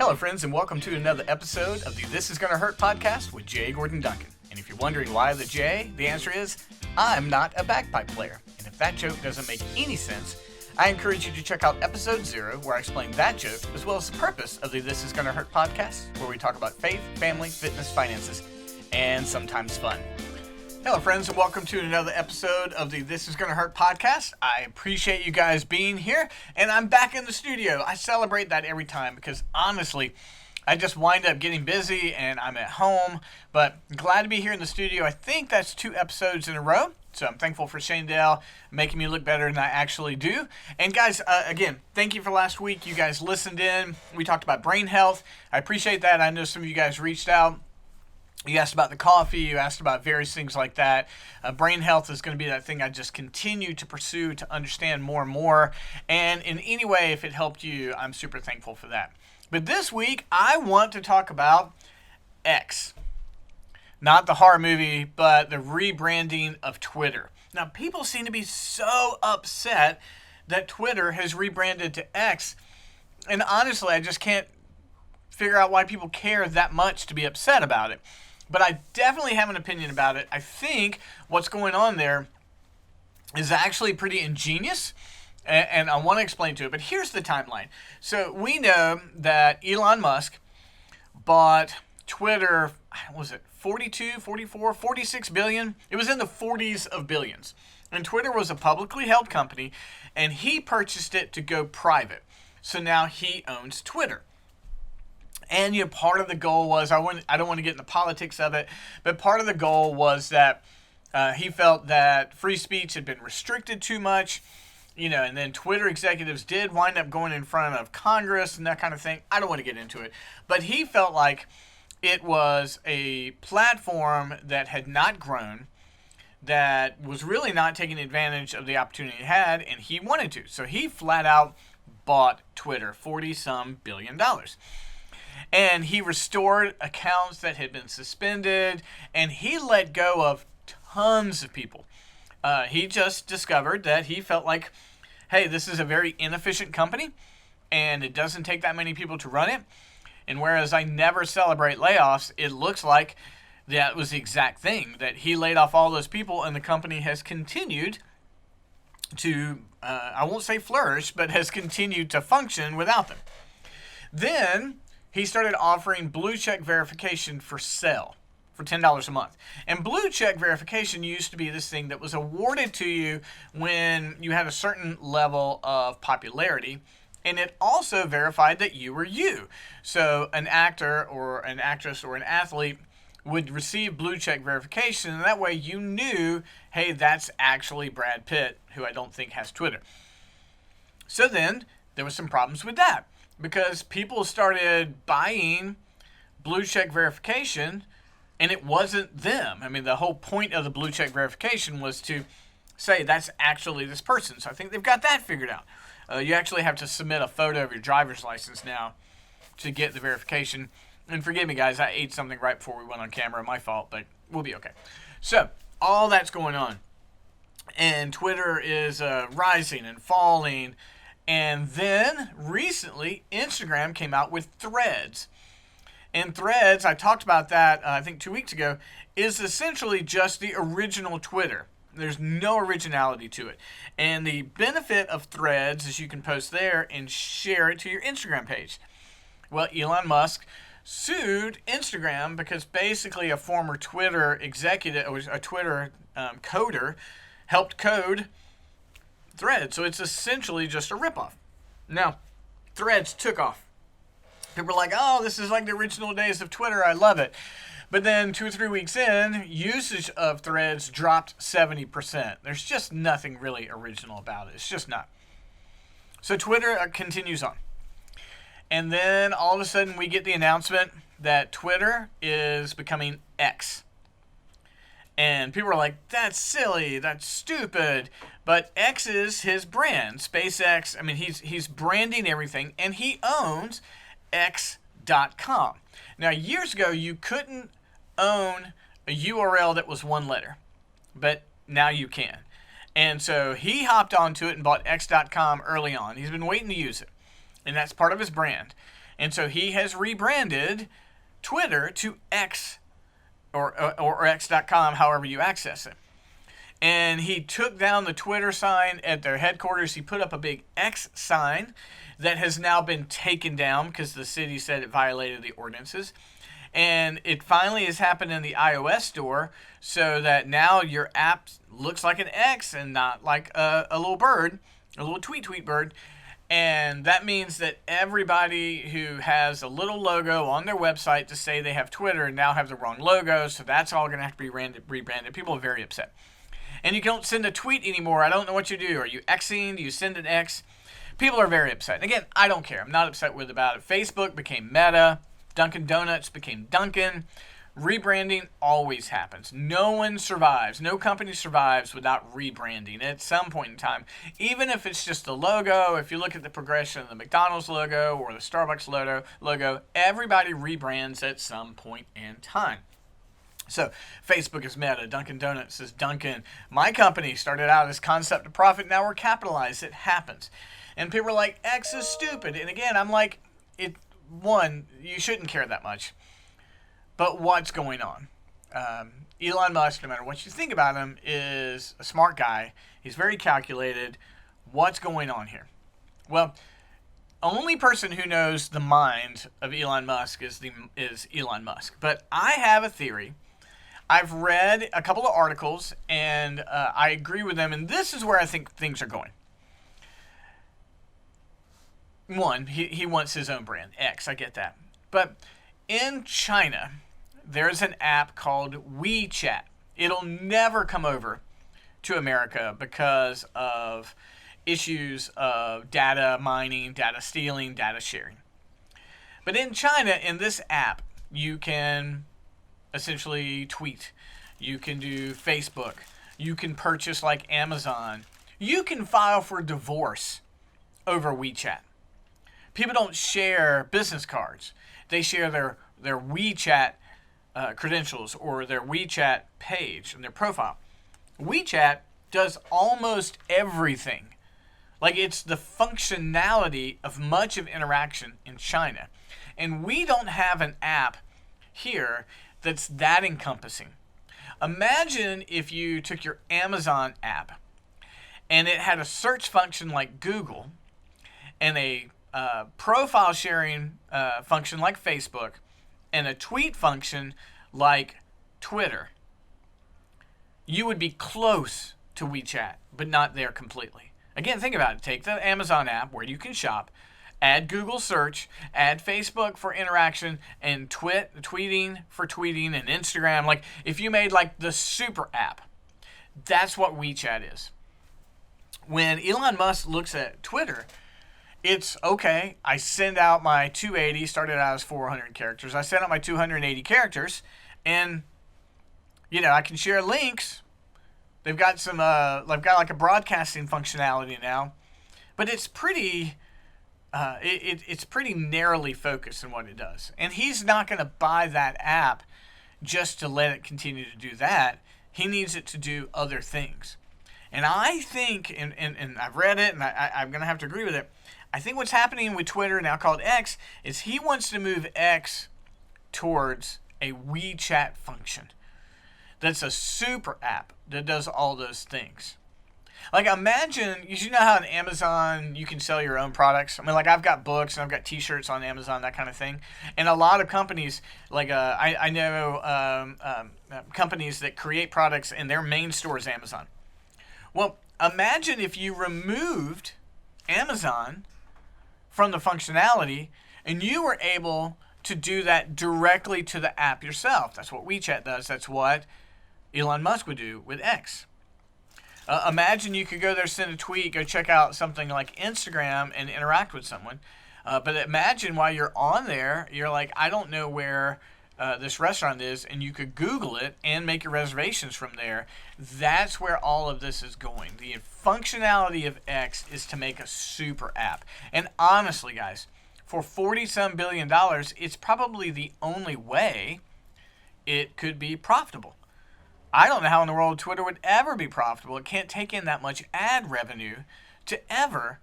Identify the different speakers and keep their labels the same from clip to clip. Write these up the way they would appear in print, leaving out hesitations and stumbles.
Speaker 1: Hello, friends, and welcome to another episode of the This Is Gonna Hurt podcast with J. Gordon Duncan. And if you're wondering why the J, the answer is, I'm not a bagpipe player. And if that joke doesn't make any sense, I encourage you to check out episode 0, where I explain that joke, as well as the purpose of the This Is Gonna Hurt podcast, where we talk about faith, family, fitness, finances, and sometimes fun. Hello, friends, and welcome to another episode of the This Is Gonna Hurt podcast. I appreciate you guys being here, and I'm back in the studio. I celebrate that every time because, honestly, I just wind up getting busy and I'm at home, but glad to be here in the studio. I think that's 2 episodes in a row, so I'm thankful for Shane Dale making me look better than I actually do. And guys, again, thank you for last week. You guys listened in. We talked about brain health. I appreciate that. I know some of you guys reached out. You asked about the coffee, you asked about various things like that. Brain health is going to be that thing I just continue to pursue to understand more and more. And in any way, if it helped you, I'm super thankful for that. But this week, I want to talk about X. Not the horror movie, but the rebranding of Twitter. Now, people seem to be so upset that Twitter has rebranded to X. And honestly, I just can't figure out why people care that much to be upset about it. But I definitely have an opinion about it. I think what's going on there is actually pretty ingenious, and I want to explain to it. But here's the timeline. So we know that Elon Musk bought Twitter, what was it, 42, 44, 46 billion? It was in the 40s of billions. And Twitter was a publicly held company, and he purchased it to go private. So now he owns Twitter. And part of the goal was, I don't want to get into politics of it, but part of the goal was that he felt that free speech had been restricted too much, and then Twitter executives did wind up going in front of Congress and that kind of thing. I don't want to get into it, but he felt like it was a platform that had not grown, that was really not taking advantage of the opportunity it had, and he wanted to. So he flat out bought Twitter, $40-some billion. And he restored accounts that had been suspended, and he let go of tons of people. He just discovered that he felt like, hey, this is a very inefficient company, and it doesn't take that many people to run it. And whereas I never celebrate layoffs, it looks like that was the exact thing, that he laid off all those people, and the company has continued to, I won't say flourish, but has continued to function without them. Then he started offering blue check verification for sale for $10 a month. And blue check verification used to be this thing that was awarded to you when you had a certain level of popularity, and it also verified that you were you. So an actor or an actress or an athlete would receive blue check verification, and that way you knew, hey, that's actually Brad Pitt, who I don't think has Twitter. So then there was some problems with that, because people started buying blue check verification, and it wasn't them. I mean, the whole point of the blue check verification was to say that's actually this person. So I think they've got that figured out. You actually have to submit a photo of your driver's license now to get the verification. And forgive me, guys, I ate something right before we went on camera. My fault, but we'll be okay. So all that's going on. And Twitter is rising and falling. And then, recently, Instagram came out with Threads. And Threads, I talked about that, I think 2 weeks ago, is essentially just the original Twitter. There's no originality to it. And the benefit of Threads is you can post there and share it to your Instagram page. Well, Elon Musk sued Instagram because basically a former Twitter executive, or a Twitter coder, helped code Threads. So it's essentially just a ripoff. Now, Threads took off. People were like, oh, this is like the original days of Twitter. I love it. But then 2 or 3 weeks in, usage of Threads dropped 70%. There's just nothing really original about it. It's just not. So Twitter continues on. And then all of a sudden we get the announcement that Twitter is becoming X. And people are like, that's silly, that's stupid. But X is his brand, SpaceX. I mean, he's branding everything, and he owns X.com. Now, years ago, you couldn't own a URL that was 1 letter, but now you can. And so he hopped onto it and bought X.com early on. He's been waiting to use it, and that's part of his brand. And so he has rebranded Twitter to X or X.com, however you access it. And he took down the Twitter sign at their headquarters. He put up a big X sign that has now been taken down because the city said it violated the ordinances. And it finally has happened in the iOS store so that now your app looks like an X and not like a little bird, a little tweet bird. And that means that everybody who has a little logo on their website to say they have Twitter now have the wrong logo. So that's all going to have to be rebranded. People are very upset. And you don't send a tweet anymore. I don't know what you do. Are you Xing? Do you send an X? People are very upset. And again, I don't care. I'm not upset about it. Facebook became Meta. Dunkin' Donuts became Dunkin'. Rebranding always happens. No one survives. No company survives without rebranding at some point in time. Even if it's just the logo, if you look at the progression of the McDonald's logo or the Starbucks logo, everybody rebrands at some point in time. So Facebook is Meta, Dunkin' Donuts is Dunkin'. My company started out as concept to profit. Now we're capitalized. It happens. And people are like, X is stupid. And again, I'm like, you shouldn't care that much. But what's going on? Elon Musk, no matter what you think about him, is a smart guy. He's very calculated. What's going on here? Well, only person who knows the mind of Elon Musk is Elon Musk. But I have a theory. I've read a couple of articles, and I agree with them, and this is where I think things are going. One, he wants his own brand, X, I get that. But in China, there's an app called WeChat. It'll never come over to America because of issues of data mining, data stealing, data sharing. But in China, in this app, you can essentially tweet. You can do Facebook. You can purchase like Amazon. You can file for divorce over WeChat. People don't share business cards. They share their WeChat credentials or their WeChat page and their profile. WeChat does almost everything. Like it's the functionality of much of interaction in China. And we don't have an app here that's that encompassing. Imagine if you took your Amazon app and it had a search function like Google and a profile sharing function like Facebook and a tweet function like Twitter. You would be close to WeChat, but not there completely. Again, think about it. Take the Amazon app where you can shop, add Google search, add Facebook for interaction, and tweeting for tweeting, and Instagram. Like if you made like the super app, that's what WeChat is. When Elon Musk looks at Twitter, it's okay, I send out my 280, started out as 400 characters. I send out my 280 characters, and, I can share links. They've got they've got like a broadcasting functionality now, but it's pretty, it's pretty narrowly focused in what it does. And he's not going to buy that app just to let it continue to do that. He needs it to do other things. And I think, and I've read it, and I'm going to have to agree with it, I think what's happening with Twitter, now called X, is he wants to move X towards a WeChat function. That's a super app that does all those things. Like imagine, you know how on Amazon you can sell your own products? I mean, like I've got books and I've got t-shirts on Amazon, that kind of thing. And a lot of companies, like I know companies that create products and their main store is Amazon. Well, imagine if you removed Amazon from the functionality and you were able to do that directly to the app yourself. That's what WeChat does. That's what Elon Musk would do with X. Imagine you could go there, send a tweet, go check out something like Instagram and interact with someone. But imagine while you're on there, you're like, I don't know where this restaurant is, and you could Google it and make your reservations from there. That's where all of this is going. The functionality of X is to make a super app. And honestly, guys, for $40-some billion, it's probably the only way it could be profitable. I don't know how in the world Twitter would ever be profitable. It can't take in that much ad revenue to ever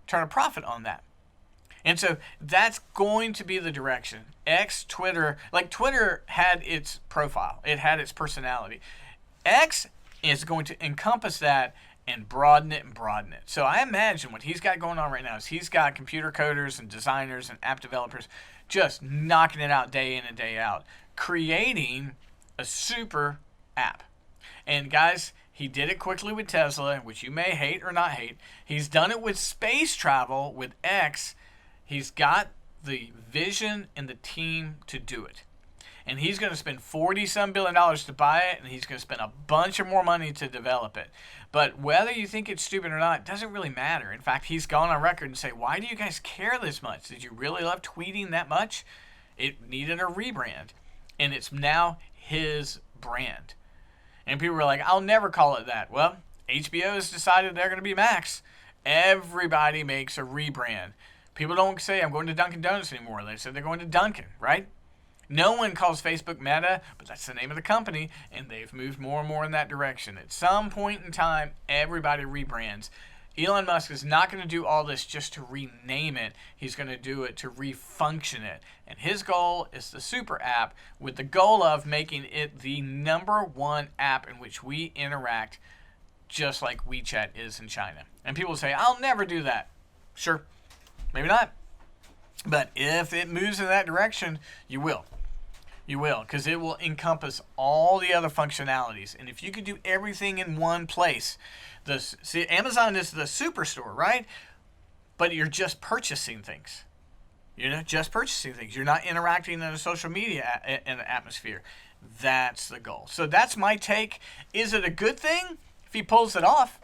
Speaker 1: turn a profit on that. And so that's going to be the direction. X, Twitter, like Twitter had its profile. It had its personality. X is going to encompass that and broaden it and broaden it. So I imagine what he's got going on right now is he's got computer coders and designers and app developers just knocking it out day in and day out, creating a super app. And guys, he did it quickly with Tesla, which you may hate or not hate. He's done it with space travel with X. He's got the vision and the team to do it. And he's going to spend $40-some billion to buy it, and he's going to spend a bunch of more money to develop it. But whether you think it's stupid or not, doesn't really matter. In fact, he's gone on record and say, why do you guys care this much? Did you really love tweeting that much? It needed a rebrand, and it's now his brand. And people were like, I'll never call it that. Well, HBO has decided they're going to be Max. Everybody makes a rebrand. People don't say, I'm going to Dunkin' Donuts anymore. They said they're going to Dunkin', right? No one calls Facebook Meta, but that's the name of the company, and they've moved more and more in that direction. At some point in time, everybody rebrands. Elon Musk is not going to do all this just to rename it. He's going to do it to refunction it. And his goal is the super app with the goal of making it the #1 app in which we interact, just like WeChat is in China. And people say, I'll never do that. Sure, maybe not. But if it moves in that direction, you will. You will, because it will encompass all the other functionalities. And if you could do everything in one place, see, Amazon is the superstore, right? But you're just purchasing things. Just purchasing things. You're not interacting in a social media in an atmosphere. That's the goal. So that's my take. Is it a good thing if he pulls it off?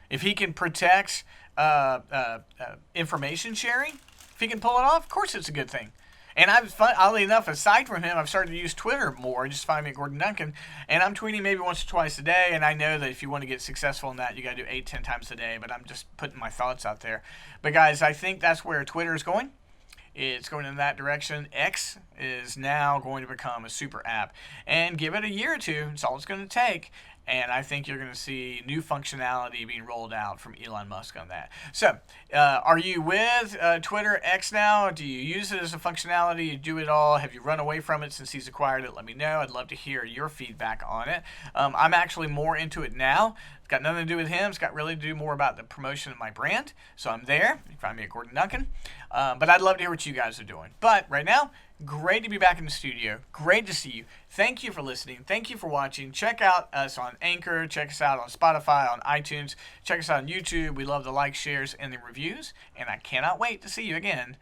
Speaker 1: If he can protect information sharing? If he can pull it off, of course it's a good thing. And oddly enough, aside from him, I've started to use Twitter more. Just find me at Gordon Duncan. And I'm tweeting maybe once or twice a day. And I know that if you want to get successful in that, you got to do 8-10 times a day. But I'm just putting my thoughts out there. But guys, I think that's where Twitter is going. It's going in that direction. X is now going to become a super app. And give it a year or two. That's all it's going to take. And I think you're going to see new functionality being rolled out from Elon Musk on that. So, are you with Twitter X now? Do you use it as a functionality? You do it all? Have you run away from it since he's acquired it? Let me know. I'd love to hear your feedback on it. I'm actually more into it now. It's got nothing to do with him. It's got really to do more about the promotion of my brand. So I'm there. You can find me at Gordon Duncan. But I'd love to hear what you guys are doing. But right now, great to be back in the studio. Great to see you. Thank you for listening. Thank you for watching. Check out us on Anchor. Check us out on Spotify, on iTunes. Check us out on YouTube. We love the likes, shares, and the reviews. And I cannot wait to see you again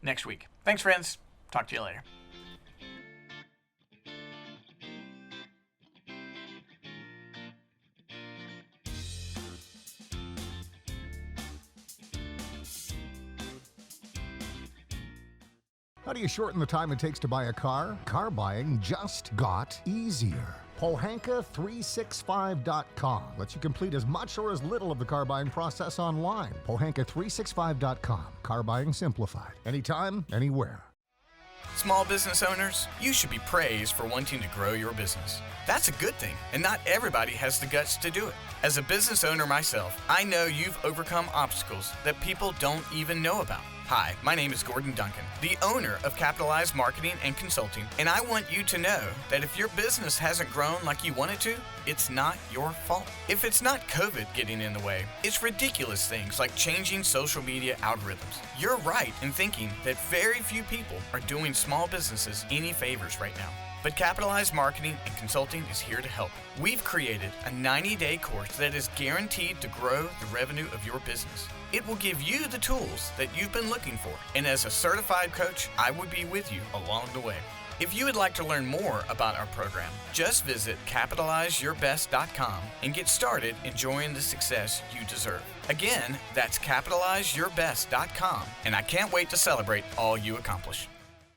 Speaker 1: next week. Thanks, friends. Talk to you later.
Speaker 2: How do you shorten the time it takes to buy a car? Car buying just got easier. Pohanka365.com lets you complete as much or as little of the car buying process online. Pohanka365.com. Car buying simplified. Anytime, anywhere.
Speaker 1: Small business owners, you should be praised for wanting to grow your business. That's a good thing, and not everybody has the guts to do it. As a business owner myself, I know you've overcome obstacles that people don't even know about. Hi, my name is Gordon Duncan, the owner of Capitalized Marketing and Consulting, and I want you to know that if your business hasn't grown like you want it to, it's not your fault. If it's not COVID getting in the way, it's ridiculous things like changing social media algorithms. You're right in thinking that very few people are doing small businesses any favors right now. But Capitalized Marketing and Consulting is here to help. We've created a 90-day course that is guaranteed to grow the revenue of your business. It will give you the tools that you've been looking for, and as a certified coach, I will be with you along the way. If you would like to learn more about our program, just visit CapitalizeYourBest.com and get started enjoying the success you deserve. Again, that's CapitalizeYourBest.com, and I can't wait to celebrate all you accomplish.